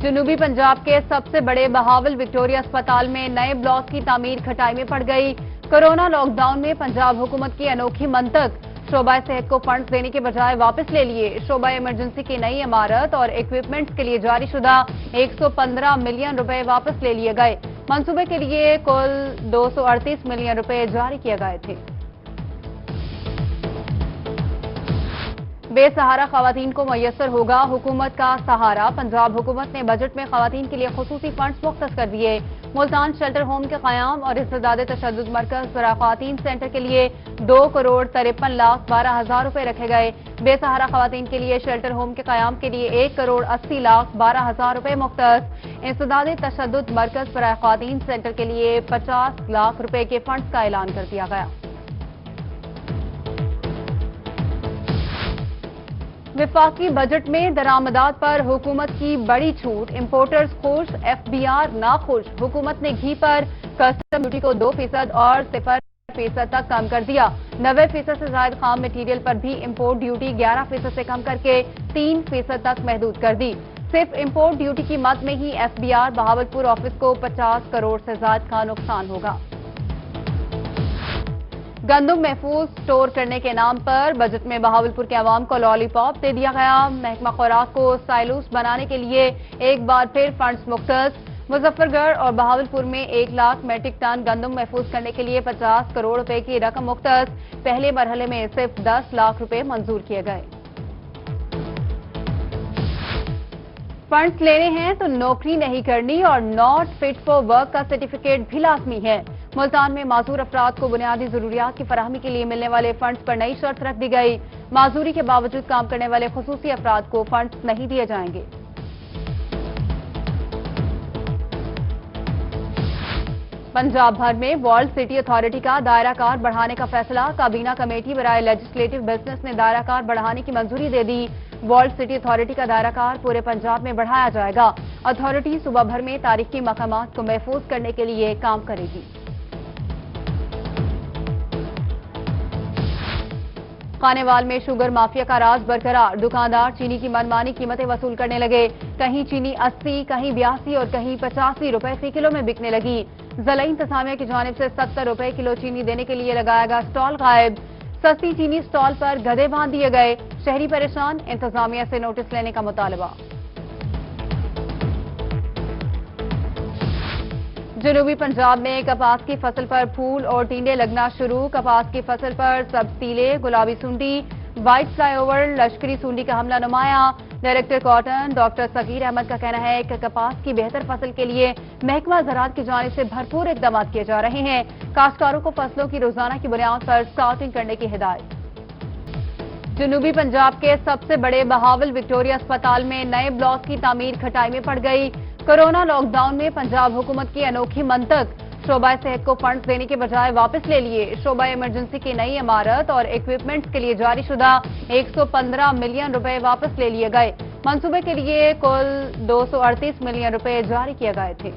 جنوبی پنجاب کے سب سے بڑے بہاول وکٹوریہ اسپتال میں نئے بلاک کی تعمیر کھٹائی میں پڑ گئی۔ کورونا لاک ڈاؤن میں پنجاب حکومت کی انوکھی منطق، شعبہ صحت کو فنڈز دینے کے بجائے واپس لے لیے۔ شعبہ ایمرجنسی کی نئی عمارت اور ایکوپمنٹس کے لیے جاری شدہ 115 ملین روپے واپس لے لیے گئے۔ منصوبے کے لیے کل 238 ملین روپے جاری کیے گئے تھے۔ بے سہارا خواتین کو میسر ہوگا حکومت کا سہارا، پنجاب حکومت نے بجٹ میں خواتین کے لیے خصوصی فنڈز مختص کر دیے۔ ملتان شیلٹر ہوم کے قیام اور انسداد تشدد مرکز برائے خواتین سینٹر کے لیے 2,53,12,000 روپے رکھے گئے۔ بے سہارا خواتین کے لیے شیلٹر ہوم کے قیام کے لیے 1,80,12,000 روپے مختص۔ انسداد تشدد مرکز برائے خواتین سینٹر کے لیے 50 لاکھ روپے کے فنڈز کا اعلان کر دیا گیا۔ وفاقی بجٹ میں درآمدات پر حکومت کی بڑی چھوٹ، امپورٹرز خوش، FBR ناخوش۔ حکومت نے گھی پر کسٹم ڈیوٹی کو 2% اور 0% تک کم کر دیا۔ 90% سے زائد خام مٹیریل پر بھی امپورٹ ڈیوٹی 11% سے کم کر کے 3% تک محدود کر دی۔ صرف امپورٹ ڈیوٹی کی مد میں ہی FBR بہاولپور آفس کو 50 کروڑ سے زائد کا نقصان ہوگا۔ گندم محفوظ سٹور کرنے کے نام پر بجٹ میں بہاولپور کے عوام کو لالی پاپ دے دیا گیا۔ محکمہ خوراک کو سائلوس بنانے کے لیے ایک بار پھر فنڈز مختص۔ مظفر گڑھ اور بہاولپور میں 1 لاکھ میٹرک ٹن گندم محفوظ کرنے کے لیے 50 کروڑ روپے کی رقم مختص۔ پہلے مرحلے میں صرف 10 لاکھ روپے منظور کیے گئے۔ فنڈز لینے ہیں تو نوکری نہیں کرنی اور ناٹ فٹ فار ورک کا سرٹیفکیٹ بھی لازمی ہے۔ ملتان میں معذور افراد کو بنیادی ضروریات کی فراہمی کے لیے ملنے والے فنڈز پر نئی شرط رکھ دی گئی۔ معذوری کے باوجود کام کرنے والے خصوصی افراد کو فنڈز نہیں دیے جائیں گے۔ پنجاب بھر میں ورلڈ سٹی اتھارٹی کا دائرہ کار بڑھانے کا فیصلہ، کابینہ کمیٹی برائے لیجسلیٹو بزنس نے دائرہ کار بڑھانے کی منظوری دے دی۔ ورلڈ سٹی اتھارٹی کا دائرہ کار پورے پنجاب میں بڑھایا جائے گا۔ اتھارٹی صوبہ بھر میں تاریخی مقامات کو محفوظ کرنے کے لیے کام کرے گی۔ خانیوال میں شوگر مافیا کا راز برقرار، دکاندار چینی کی منمانی قیمتیں وصول کرنے لگے۔ کہیں چینی 80، کہیں 82 اور کہیں 85 روپے فی کلو میں بکنے لگی۔ ضلعی انتظامیہ کی جانب سے 70 روپے کلو چینی دینے کے لیے لگایا گیا سٹال غائب۔ سستی چینی سٹال پر گدھے باندھ دیے گئے، شہری پریشان، انتظامیہ سے نوٹس لینے کا مطالبہ۔ جنوبی پنجاب میں کپاس کی فصل پر پھول اور ٹینڈے لگنا شروع، کپاس کی فصل پر سبز تیلے، گلابی سنڈی، وائٹ فلائی اوور، لشکری سنڈی کا حملہ نمایاں۔ ڈائریکٹر کاٹن ڈاکٹر صغیر احمد کا کہنا ہے کہ کپاس کی بہتر فصل کے لیے محکمہ زراعت کی جانب سے بھرپور اقدامات کیے جا رہے ہیں۔ کاشتکاروں کو فصلوں کی روزانہ کی بنیاد پر اسکاؤٹنگ کرنے کی ہدایت۔ جنوبی پنجاب کے سب سے بڑے بہاول وکٹوریہ اسپتال میں نئے بلاک کی تعمیر کھٹائی میں پڑ گئی۔ کورونا لاک ڈاؤن میں پنجاب حکومت کی انوکھی منطق، شعبہ صحت کو فنڈز دینے کے بجائے واپس لے لیے۔ شعبہ ایمرجنسی کی نئی عمارت اور ایکوپمنٹس کے لیے جاری شدہ 115 ملین روپے واپس لے لیے گئے۔ منصوبے کے لیے کل 238 ملین روپے جاری کیے گئے تھے۔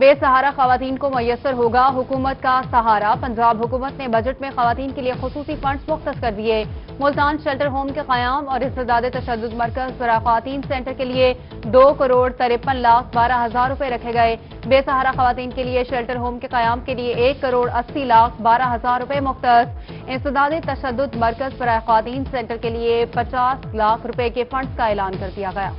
بے سہارا خواتین کو میسر ہوگا حکومت کا سہارا، پنجاب حکومت نے بجٹ میں خواتین کے لیے خصوصی فنڈز مختص کر دیے۔ ملتان شیلٹر ہوم کے قیام اور انسداد تشدد مرکز برائے خواتین سینٹر کے لیے 2,53,12,000 روپے رکھے گئے۔ بے سہارا خواتین کے لیے شیلٹر ہوم کے قیام کے لیے 1,80,12,000 روپے مختص۔ انسداد تشدد مرکز برائے خواتین سینٹر کے لیے 50 لاکھ روپے کے فنڈز کا اعلان کر دیا گیا۔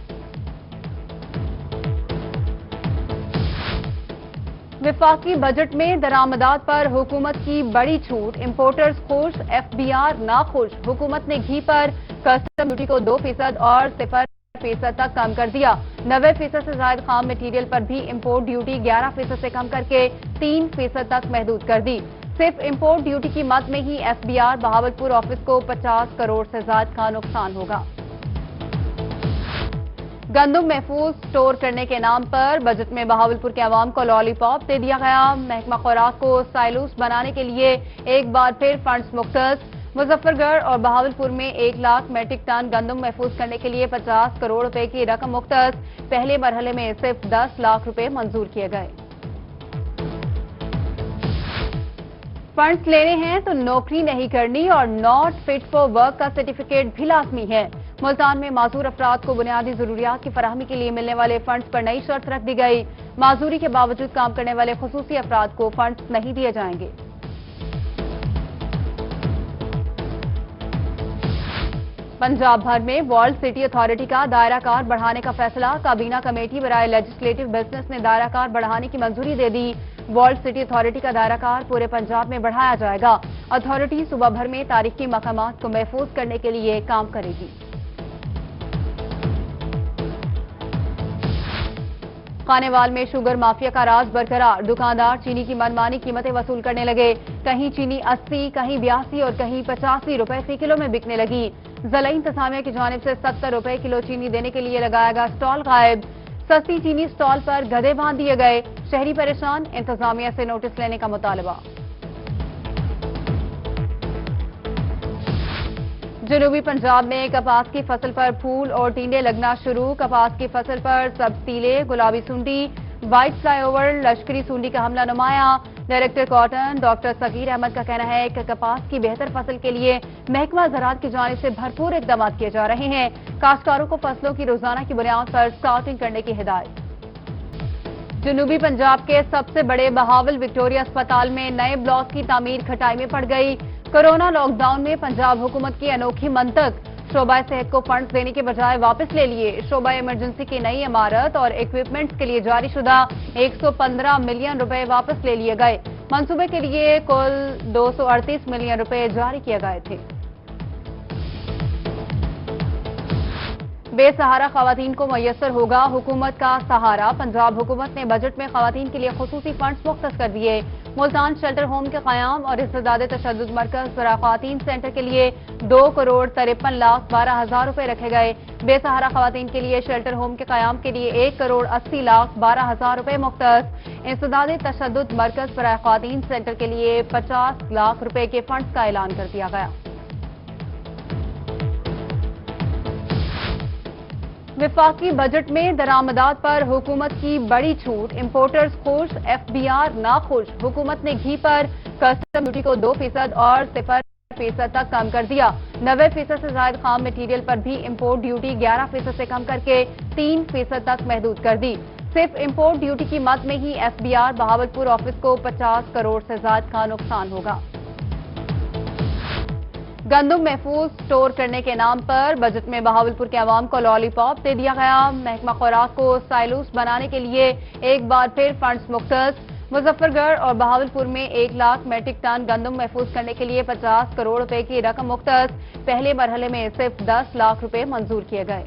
وفاقی بجٹ میں درآمدات پر حکومت کی بڑی چھوٹ، امپورٹرز خوش، FBR ناخوش۔ حکومت نے گھی پر کسٹم ڈیوٹی کو 2% اور 0% تک کم کر دیا۔ 90% سے زائد خام مٹیریل پر بھی امپورٹ ڈیوٹی 11% سے کم کر کے 3% تک محدود کر دی۔ صرف امپورٹ ڈیوٹی کی مد میں ہی FBR بہاولپور آفس کو 50 کروڑ سے زائد کا نقصان ہوگا۔ گندم محفوظ سٹور کرنے کے نام پر بجٹ میں بہاولپور کے عوام کو لالی پاپ دے دیا گیا۔ محکمہ خوراک کو سائلوس بنانے کے لیے ایک بار پھر فنڈز مختص۔ مظفر گڑھ اور بہاولپور میں 1 لاکھ میٹرک ٹن گندم محفوظ کرنے کے لیے 50 کروڑ روپے کی رقم مختص۔ پہلے مرحلے میں صرف 10 لاکھ روپے منظور کیے گئے۔ فنڈز لینے ہیں تو نوکری نہیں کرنی اور ناٹ فٹ فار ورک کا سرٹیفکیٹ بھی لازمی ہے۔ ملتان میں معذور افراد کو بنیادی ضروریات کی فراہمی کے لیے ملنے والے فنڈز پر نئی شرط رکھ دی گئی۔ معذوری کے باوجود کام کرنے والے خصوصی افراد کو فنڈز نہیں دیے جائیں گے۔ پنجاب بھر میں ورلڈ سٹی اتھارٹی کا دائرہ کار بڑھانے کا فیصلہ۔ کابینہ کمیٹی برائے لیجسلیٹو بزنس نے دائرہ کار بڑھانے کی منظوری دے دی۔ ورلڈ سٹی اتھارٹی کا دائرہ کار پورے پنجاب میں بڑھایا جائے گا۔ اتھارٹی صوبہ بھر میں تاریخی مقامات کو محفوظ کرنے کے لیے کام کرے گی۔ خانیوال میں شوگر مافیا کا راز برقرار۔ دکاندار چینی کی منمانی قیمتیں وصول کرنے لگے۔ کہیں چینی 80، کہیں 82 اور کہیں 85 روپے فی کلو میں بکنے لگی۔ ضلعی انتظامیہ کی جانب سے 70 روپے کلو چینی دینے کے لیے لگایا گیا سٹال غائب۔ سستی چینی سٹال پر گدے باندھ دیے گئے۔ شہری پریشان، انتظامیہ سے نوٹس لینے کا مطالبہ۔ جنوبی پنجاب میں کپاس کی فصل پر پھول اور ٹینڈے لگنا شروع۔ کپاس کی فصل پر سبز تیلے، گلابی سنڈی، وائٹ فلائی اوور، لشکری سنڈی کا حملہ نمایاں۔ ڈائریکٹر کاٹن ڈاکٹر صغیر احمد کا کہنا ہے کہ کپاس کی بہتر فصل کے لیے محکمہ زراعت کی جانب سے بھرپور اقدامات کیے جا رہے ہیں۔ کاشتکاروں کو فصلوں کی روزانہ کی بنیاد پر اسکاؤٹنگ کرنے کی ہدایت۔ جنوبی پنجاب کے سب سے بڑے بہاول وکٹوریہ اسپتال میں نئے بلاک کی تعمیر کھٹائی میں پڑ گئی۔ کورونا لاک ڈاؤن میں پنجاب حکومت کی انوکھی منطق، شعبہ صحت کو فنڈز دینے کے بجائے واپس لے لیے۔ شعبہ ایمرجنسی کی نئی عمارت اور ایکوپمنٹس کے لیے جاری شدہ 115 ملین روپے واپس لے لیے گئے۔ منصوبے کے لیے کل 238 ملین روپے جاری کیے گئے تھے۔ بے سہارا خواتین کو میسر ہوگا حکومت کا سہارا۔ پنجاب حکومت نے بجٹ میں خواتین کے لیے خصوصی فنڈز مختص کر دیے۔ ملتان شیلٹر ہوم کے قیام اور استداد تشدد مرکز برائے خواتین سینٹر کے لیے 2,53,12,000 روپے رکھے گئے۔ بے سہارا خواتین کے لیے شیلٹر ہوم کے قیام کے لیے 1,80,12,000 روپے مختص۔ استداد تشدد مرکز برائے خواتین سینٹر کے لیے 50 لاکھ روپے کے فنڈز کا اعلان کر دیا گیا۔ وفاقی بجٹ میں درآمدات پر حکومت کی بڑی چھوٹ۔ امپورٹرز خوش، ایف بی آر ناخوش۔ حکومت نے گھی پر کسٹم ڈیوٹی کو 2% اور 0% تک کم کر دیا۔ 90% سے زائد خام مٹیریل پر بھی امپورٹ ڈیوٹی 11% سے کم کر کے 3% تک محدود کر دی۔ صرف امپورٹ ڈیوٹی کی مد میں ہی F B R Bahawalpur office کو 50 کروڑ سے زائد کا نقصان ہوگا۔ گندم محفوظ سٹور کرنے کے نام پر بجٹ میں بہاولپور کے عوام کو لالی پاپ دے دیا گیا۔ محکمہ خوراک کو سائلوس بنانے کے لیے ایک بار پھر فنڈز مختص۔ مظفر گڑھ اور بہاولپور میں 1 لاکھ میٹرک ٹن گندم محفوظ کرنے کے لیے 50 کروڑ روپے کی رقم مختص۔ پہلے مرحلے میں صرف 10 لاکھ روپے منظور کیے گئے۔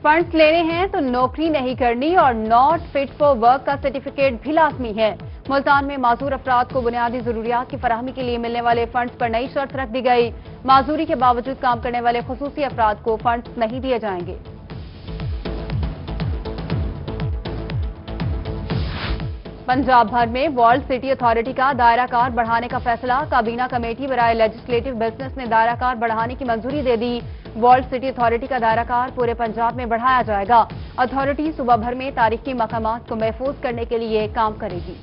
فنڈز لینے ہیں تو نوکری نہیں کرنی اور ناٹ فٹ فار ورک کا سرٹیفکیٹ بھی لازمی ہے۔ ملتان میں معذور افراد کو بنیادی ضروریات کی فراہمی کے لیے ملنے والے فنڈز پر نئی شرط رکھ دی گئی۔ معذوری کے باوجود کام کرنے والے خصوصی افراد کو فنڈز نہیں دیے جائیں گے۔ پنجاب بھر میں ورلڈ سٹی اتھارٹی کا دائرہ کار بڑھانے کا فیصلہ۔ کابینہ کمیٹی برائے لیجسلیٹو بزنس نے دائرہ کار بڑھانے کی منظوری دے دی۔ ورلڈ سٹی اتھارٹی کا دائرہ کار پورے پنجاب میں بڑھایا جائے گا۔ اتھارٹی صوبہ بھر میں تاریخی مقامات کو محفوظ کرنے کے لیے کام کرے گی۔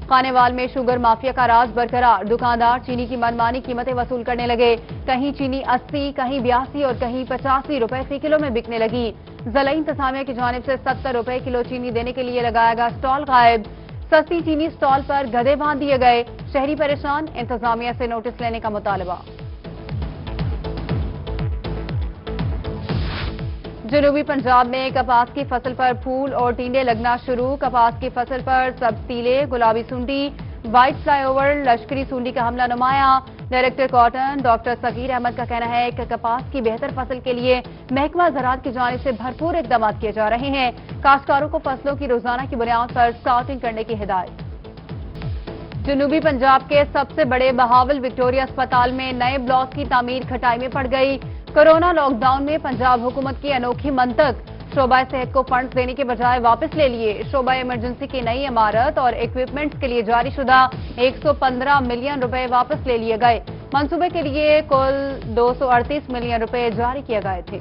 خانیوال میں شوگر مافیا کا راز برقرار۔ دکاندار چینی کی منمانی قیمتیں وصول کرنے لگے۔ کہیں چینی 80، کہیں 82 اور کہیں 85 روپے فی کلو میں بکنے لگی۔ ضلعی انتظامیہ کی جانب سے 70 روپے کلو چینی دینے کے لیے لگایا گیا سٹال غائب۔ سستی چینی سٹال پر گدے باندھ دیے گئے۔ شہری پریشان، انتظامیہ سے نوٹس لینے کا مطالبہ۔ جنوبی پنجاب میں کپاس کی فصل پر پھول اور ٹینڈے لگنا شروع۔ کپاس کی فصل پر سبز تیلے، گلابی سنڈی، وائٹ فلائی اوور، لشکری سنڈی کا حملہ نمایاں۔ ڈائریکٹر کاٹن ڈاکٹر صغیر احمد کا کہنا ہے کہ کپاس کی بہتر فصل کے لیے محکمہ زراعت کی جانب سے بھرپور اقدامات کیے جا رہے ہیں۔ کاشتکاروں کو فصلوں کی روزانہ کی بنیاد پر اسکاؤٹنگ کرنے کی ہدایت۔ جنوبی پنجاب کے سب سے بڑے بہاول وکٹوریہ اسپتال میں نئے بلاک کی تعمیر کھٹائی میں پڑ گئی۔ کورونا لاک ڈاؤن میں پنجاب حکومت کی انوکھی منطق، شعبہ صحت کو فنڈز دینے کے بجائے واپس لے لیے۔ شعبہ ایمرجنسی کی نئی عمارت اور ایکوپمنٹس کے لیے جاری شدہ 115 ملین روپے واپس لے لیے گئے۔ منصوبے کے لیے کل 238 ملین روپے جاری کیے گئے تھے۔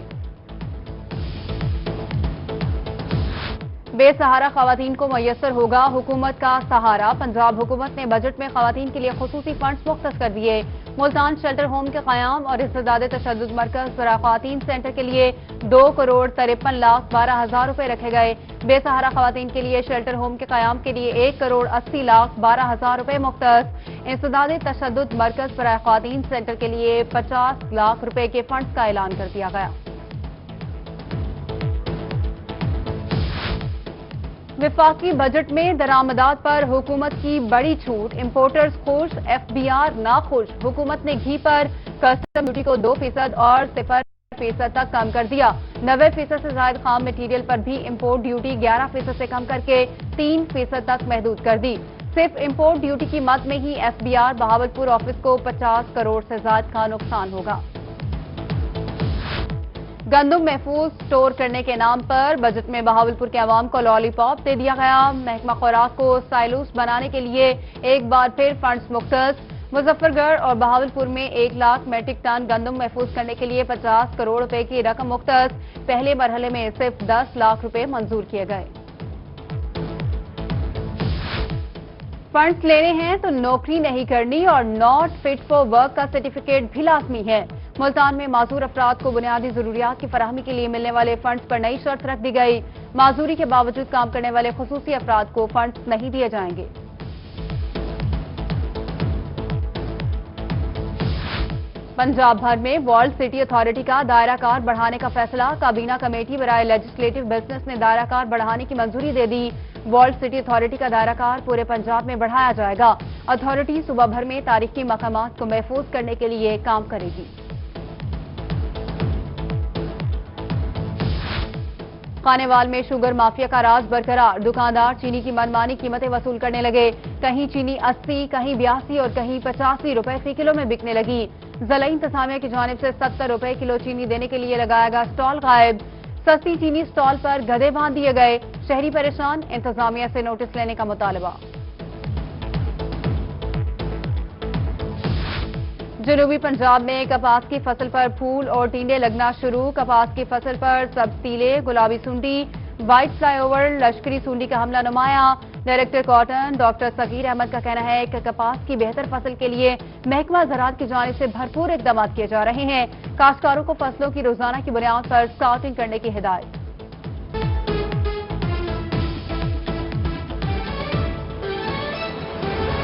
بے سہارا خواتین کو میسر ہوگا حکومت کا سہارا۔ پنجاب حکومت نے بجٹ میں خواتین کے لیے خصوصی فنڈز مختص کر دیے۔ ملتان شیلٹر ہوم کے قیام اور انسداد تشدد مرکز برائے خواتین سینٹر کے لیے 2,53,12,000 روپے رکھے گئے۔ بے سہارا خواتین کے لیے شیلٹر ہوم کے قیام کے لیے 1,80,12,000 روپے مختص۔ انسداد تشدد مرکز برائے خواتین سینٹر کے لیے 50 لاکھ روپے کے فنڈز کا اعلان کر دیا گیا۔ وفاقی بجٹ میں درآمدات پر حکومت کی بڑی چھوٹ، امپورٹرز خوش، ایف بی آر ناخوش۔ حکومت نے گھی پر کسٹم ڈیوٹی کو 2% اور 0% تک کم کر دیا۔ 90% سے زائد خام مٹیریل پر بھی امپورٹ ڈیوٹی 11% سے کم کر کے 3% تک محدود کر دی۔ صرف امپورٹ ڈیوٹی کی مد میں ہی F B R Bahawalpur office کو 50 کروڑ سے زائد کا نقصان ہوگا۔ گندم محفوظ سٹور کرنے کے نام پر بجٹ میں بہاولپور کے عوام کو لالی پاپ دے دیا گیا۔ محکمہ خوراک کو سائلوز بنانے کے لیے ایک بار پھر فنڈز مختص۔ مظفر گڑھ اور بہاولپور میں 1 لاکھ میٹرک ٹن گندم محفوظ کرنے کے لیے 50 کروڑ روپے کی رقم مختص۔ پہلے مرحلے میں صرف 10 لاکھ روپے منظور کیے گئے۔ فنڈز لینے ہیں تو نوکری نہیں کرنی اور ناٹ فٹ فار ورک کا سرٹیفکیٹ بھی لازمی ہے۔ ملتان میں معذور افراد کو بنیادی ضروریات کی فراہمی کے لیے ملنے والے فنڈز پر نئی شرط رکھ دی گئی۔ معذوری کے باوجود کام کرنے والے خصوصی افراد کو فنڈز نہیں دیے جائیں گے۔ پنجاب بھر میں والڈ سٹی اتھارٹی کا دائرہ کار بڑھانے کا فیصلہ۔ کابینہ کمیٹی برائے لیجسلیٹو بزنس نے دائرہ کار بڑھانے کی منظوری دے دی۔ والڈ سٹی اتھارٹی کا دائرہ کار پورے پنجاب میں بڑھایا جائے گا۔ اتھارٹی صوبہ بھر میں تاریخی مقامات کو محفوظ کرنے کے لیے کام کرے گی۔ خانیوال میں شوگر مافیا کا راز برقرار۔ دکاندار چینی کی منمانی قیمتیں وصول کرنے لگے۔ کہیں چینی 80، کہیں 82 اور کہیں 85 روپے فی کلو میں بکنے لگی۔ ضلعی انتظامیہ کی جانب سے 70 روپے کلو چینی دینے کے لیے لگایا گیا سٹال غائب۔ سستی چینی سٹال پر گدے باندھ دیے گئے۔ شہری پریشان، انتظامیہ سے نوٹس لینے کا مطالبہ۔ جنوبی پنجاب میں کپاس کی فصل پر پھول اور ٹینڈے لگنا شروع۔ کپاس کی فصل پر سبز تیلے، گلابی سنڈی، وائٹ فلائی اوور، لشکری سنڈی کا حملہ نمایاں۔ ڈائریکٹر کاٹن ڈاکٹر سکیر احمد کا کہنا ہے کہ کپاس کی بہتر فصل کے لیے محکمہ زراعت کی جانب سے بھرپور اقدامات کیے جا رہے ہیں۔ کاشتکاروں کو فصلوں کی روزانہ کی بنیاد پر اسکاؤٹنگ کرنے کی ہدایت۔